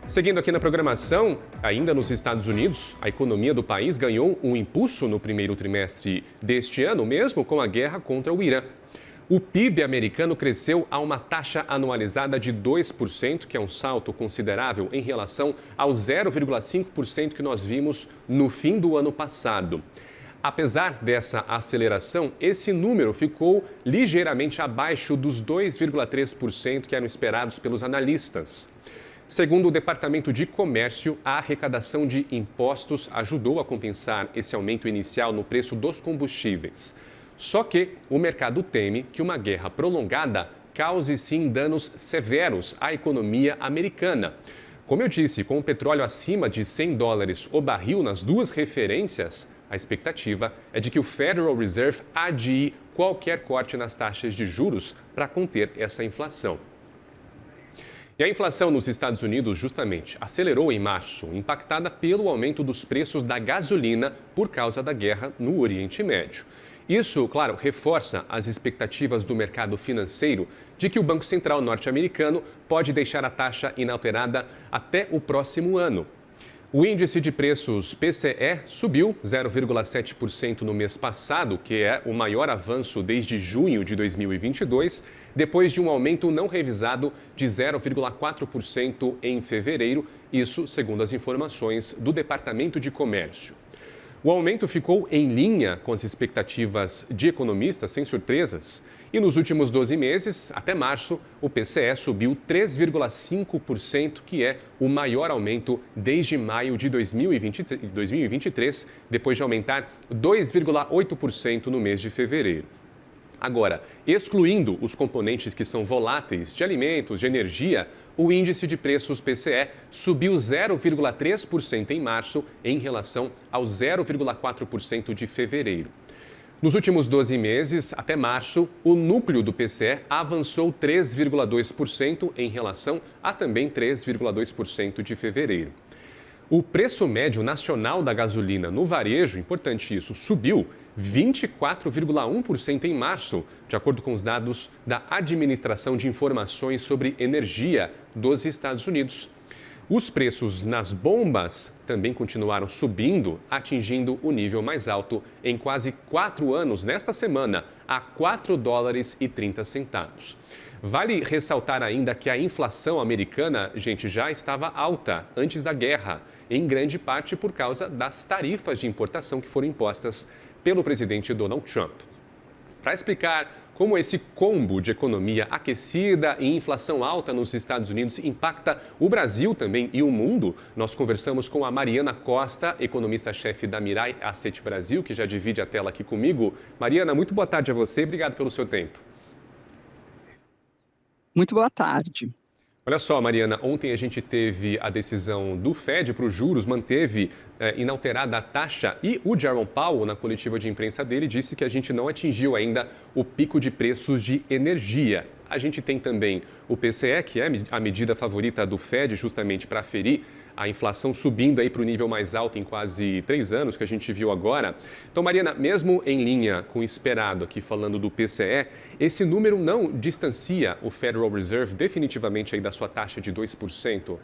Seguindo aqui na programação, ainda nos Estados Unidos, a economia do país ganhou um impulso no primeiro trimestre deste ano, mesmo com a guerra contra o Irã. O PIB americano cresceu a uma taxa anualizada de 2%, que é um salto considerável em relação ao 0,5% que nós vimos no fim do ano passado. Apesar dessa aceleração, esse número ficou ligeiramente abaixo dos 2,3% que eram esperados pelos analistas. Segundo o Departamento de Comércio, a arrecadação de impostos ajudou a compensar esse aumento inicial no preço dos combustíveis. Só que o mercado teme que uma guerra prolongada cause sim danos severos à economia americana. Como eu disse, com o petróleo acima de $100 o barril nas duas referências, a expectativa é de que o Federal Reserve adie qualquer corte nas taxas de juros para conter essa inflação. E a inflação nos Estados Unidos, justamente, acelerou em março, impactada pelo aumento dos preços da gasolina por causa da guerra no Oriente Médio. Isso, claro, reforça as expectativas do mercado financeiro de que o Banco Central norte-americano pode deixar a taxa inalterada até o próximo ano. O índice de preços PCE subiu 0,7% no mês passado, que é o maior avanço desde junho de 2022, depois de um aumento não revisado de 0,4% em fevereiro, isso segundo as informações do Departamento de Comércio. O aumento ficou em linha com as expectativas de economistas, sem surpresas. E nos últimos 12 meses, até março, o PCE subiu 3,5%, que é o maior aumento desde maio de 2023, depois de aumentar 2,8% no mês de fevereiro. Agora, excluindo os componentes que são voláteis de alimentos, de energia, o índice de preços PCE subiu 0,3% em março em relação ao 0,4% de fevereiro. Nos últimos 12 meses, até março, o núcleo do PCE avançou 3,2% em relação a também 3,2% de fevereiro. O preço médio nacional da gasolina no varejo, importante isso, subiu 24,1% em março, de acordo com os dados da Administração de Informações sobre Energia dos Estados Unidos. Os preços nas bombas também continuaram subindo, atingindo o nível mais alto em quase 4 anos nesta semana, a $4,30. Vale ressaltar ainda que a inflação americana, gente, já estava alta antes da guerra, em grande parte por causa das tarifas de importação que foram impostas pelo presidente Donald Trump. Para explicar como esse combo de economia aquecida e inflação alta nos Estados Unidos impacta o Brasil também e o mundo, nós conversamos com a Mariana Costa, economista-chefe da Mirai Asset Brasil, que já divide a tela aqui comigo. Mariana, muito boa tarde a você, obrigado pelo seu tempo. Muito boa tarde. Olha só, Mariana, ontem a gente teve a decisão do Fed para os juros, manteve inalterada a taxa e o Jerome Powell, na coletiva de imprensa dele, disse que a gente não atingiu ainda o pico de preços de energia. A gente tem também o PCE, que é a medida favorita do Fed justamente para aferir a inflação subindo aí para o nível mais alto em quase 3 anos, que a gente viu agora. Então, Mariana, mesmo em linha com o esperado aqui falando do PCE, esse número não distancia o Federal Reserve definitivamente aí da sua taxa de 2%?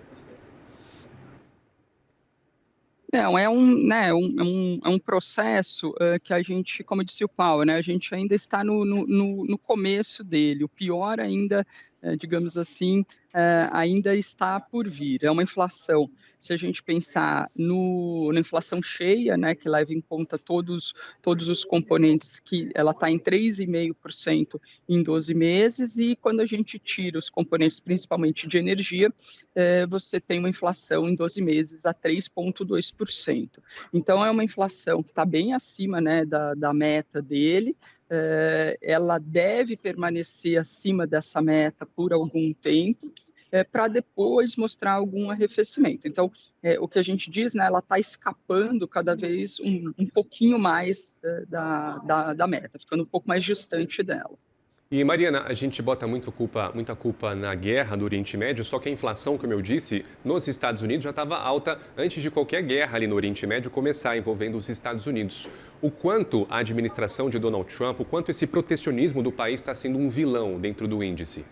Não, é um processo que a gente, como disse o Paulo, né, a gente ainda está no começo dele. O pior ainda, digamos assim, ainda está por vir. É uma inflação, se a gente pensar na inflação cheia, né, que leva em conta todos os componentes, que ela está em 3,5% em 12 meses, e quando a gente tira os componentes, principalmente de energia, você tem uma inflação em 12 meses a 3,2%. Então, é uma inflação que está bem acima, né, da meta dele. Ela deve permanecer acima dessa meta por algum tempo, para depois mostrar algum arrefecimento. Então, o que a gente diz, né, ela está escapando cada vez um pouquinho mais da meta, ficando um pouco mais distante dela. E, Mariana, a gente bota muita culpa na guerra do Oriente Médio, só que a inflação, como eu disse, nos Estados Unidos já estava alta antes de qualquer guerra ali no Oriente Médio começar envolvendo os Estados Unidos. O quanto a administração de Donald Trump, o quanto esse protecionismo do país está sendo um vilão dentro do índice?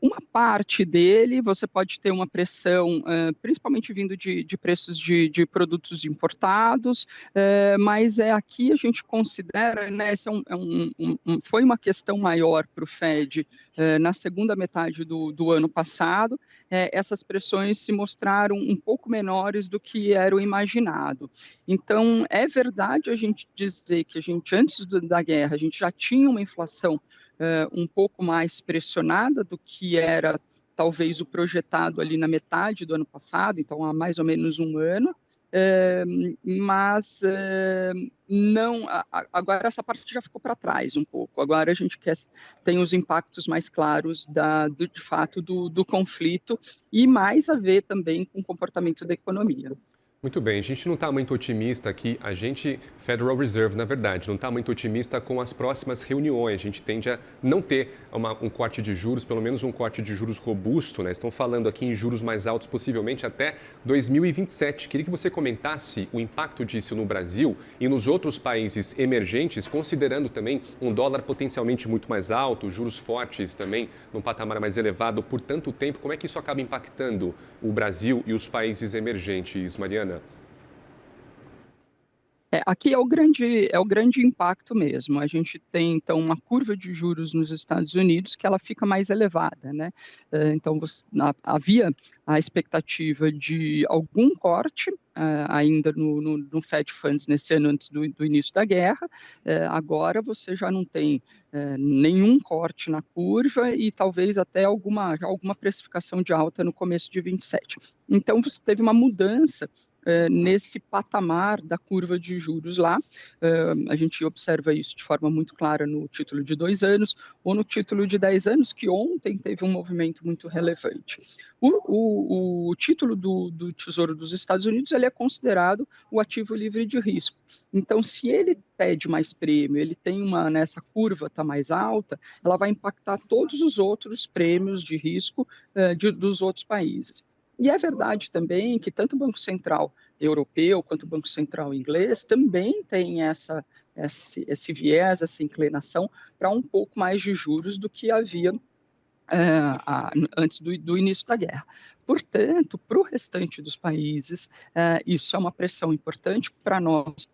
Uma parte dele, você pode ter uma pressão, principalmente vindo de preços de produtos importados, mas aqui a gente considera, né, esse foi uma questão maior para o Fed na segunda metade do ano passado. Essas pressões se mostraram um pouco menores do que era o imaginado. Então, é verdade a gente dizer que a gente, antes da guerra, a gente já tinha uma inflação um pouco mais pressionada do que era talvez o projetado ali na metade do ano passado, então há mais ou menos um ano, é, mas não, agora essa parte já ficou para trás um pouco. Agora a gente tem os impactos mais claros de fato do conflito e mais a ver também com o comportamento da economia. Muito bem, a gente não está muito otimista aqui, Federal Reserve, na verdade, não está muito otimista com as próximas reuniões. A gente tende a não ter um corte de juros, pelo menos um corte de juros robusto, né? Estão falando aqui em juros mais altos, possivelmente até 2027. Queria que você comentasse o impacto disso no Brasil e nos outros países emergentes, considerando também um dólar potencialmente muito mais alto, juros fortes também num patamar mais elevado por tanto tempo. Como é que isso acaba impactando o Brasil e os países emergentes, Mariana? Aqui é o grande impacto mesmo. A gente tem, então, uma curva de juros nos Estados Unidos que ela fica mais elevada, né? Então, havia a expectativa de algum corte ainda no Fed Funds nesse ano antes do início da guerra. Agora você já não tem nenhum corte na curva e talvez até alguma precificação de alta no começo de 27. Então, você teve uma mudança nesse patamar da curva de juros lá. A gente observa isso de forma muito clara no título de 2 anos ou no título de 10 anos, que ontem teve um movimento muito relevante. O título do Tesouro dos Estados Unidos ele é considerado o ativo livre de risco. Então, se ele pede mais prêmio, ele tem nessa curva está mais alta, ela vai impactar todos os outros prêmios de risco dos outros países. E é verdade também que tanto o Banco Central europeu quanto o Banco Central inglês também tem esse viés, essa inclinação para um pouco mais de juros do que havia antes do início da guerra. Portanto, para o restante dos países, isso é uma pressão importante para nós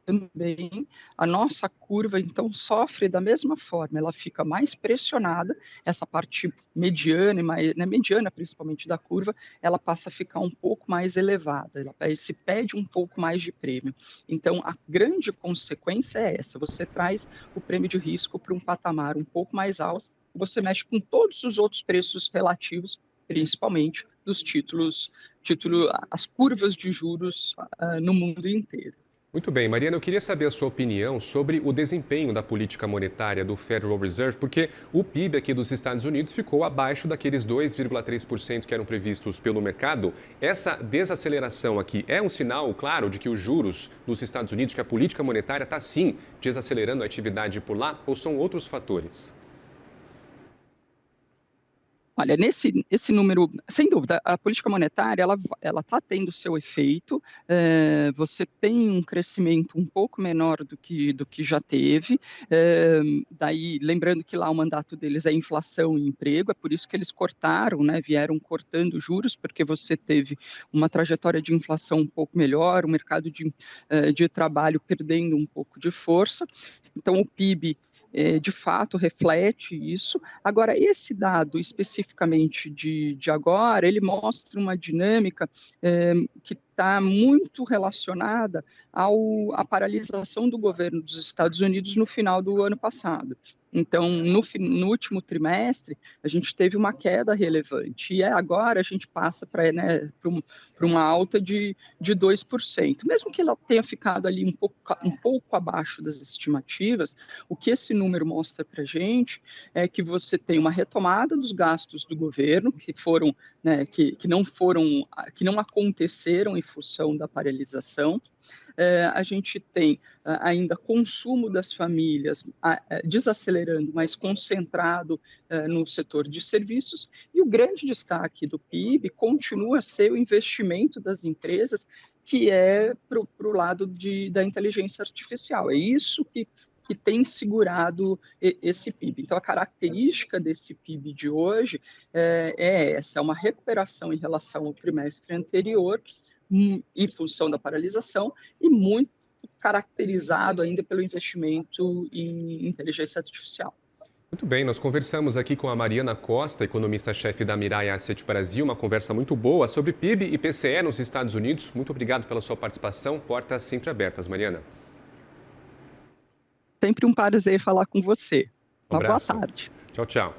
também. A nossa curva, então, sofre da mesma forma, ela fica mais pressionada, essa parte mediana, mediana principalmente da curva, ela passa a ficar um pouco mais elevada, ela se pede um pouco mais de prêmio. Então, a grande consequência é essa, você traz o prêmio de risco para um patamar um pouco mais alto, você mexe com todos os outros preços relativos, principalmente dos as curvas de juros no mundo inteiro. Muito bem, Mariana, eu queria saber a sua opinião sobre o desempenho da política monetária do Federal Reserve, porque o PIB aqui dos Estados Unidos ficou abaixo daqueles 2,3% que eram previstos pelo mercado. Essa desaceleração aqui é um sinal, claro, de que os juros dos Estados Unidos, que a política monetária está sim desacelerando a atividade por lá, ou são outros fatores? Olha, esse número, sem dúvida, a política monetária ela está tendo seu efeito. Você tem um crescimento um pouco menor do que já teve. Daí, lembrando que lá o mandato deles é inflação e emprego, é por isso que eles cortaram, né, vieram cortando juros, porque você teve uma trajetória de inflação um pouco melhor, o mercado de trabalho perdendo um pouco de força. Então, o PIB de fato reflete isso. Agora, esse dado especificamente de agora, ele mostra uma dinâmica que está muito relacionada à paralisação do governo dos Estados Unidos no final do ano passado. Então, no último trimestre, a gente teve uma queda relevante, e agora a gente passa para uma alta de 2%. Mesmo que ela tenha ficado ali um pouco abaixo das estimativas, o que esse número mostra para a gente é que você tem uma retomada dos gastos do governo, que foram, né, que não aconteceram em função da paralisação. A gente tem ainda consumo das famílias desacelerando, mas concentrado no setor de serviços, e o grande destaque do PIB continua a ser o investimento das empresas, que é para o lado da inteligência artificial. É isso que que tem segurado esse PIB. Então, a característica desse PIB de hoje é essa, é uma recuperação em relação ao trimestre anterior, em função da paralisação, e muito caracterizado ainda pelo investimento em inteligência artificial. Muito bem, nós conversamos aqui com a Mariana Costa, economista-chefe da Mirai Asset Brasil, uma conversa muito boa sobre PIB e PCE nos Estados Unidos. Muito obrigado pela sua participação. Portas sempre abertas, Mariana. Sempre um prazer falar com você. Um Uma boa abraço. tarde. Tchau, tchau.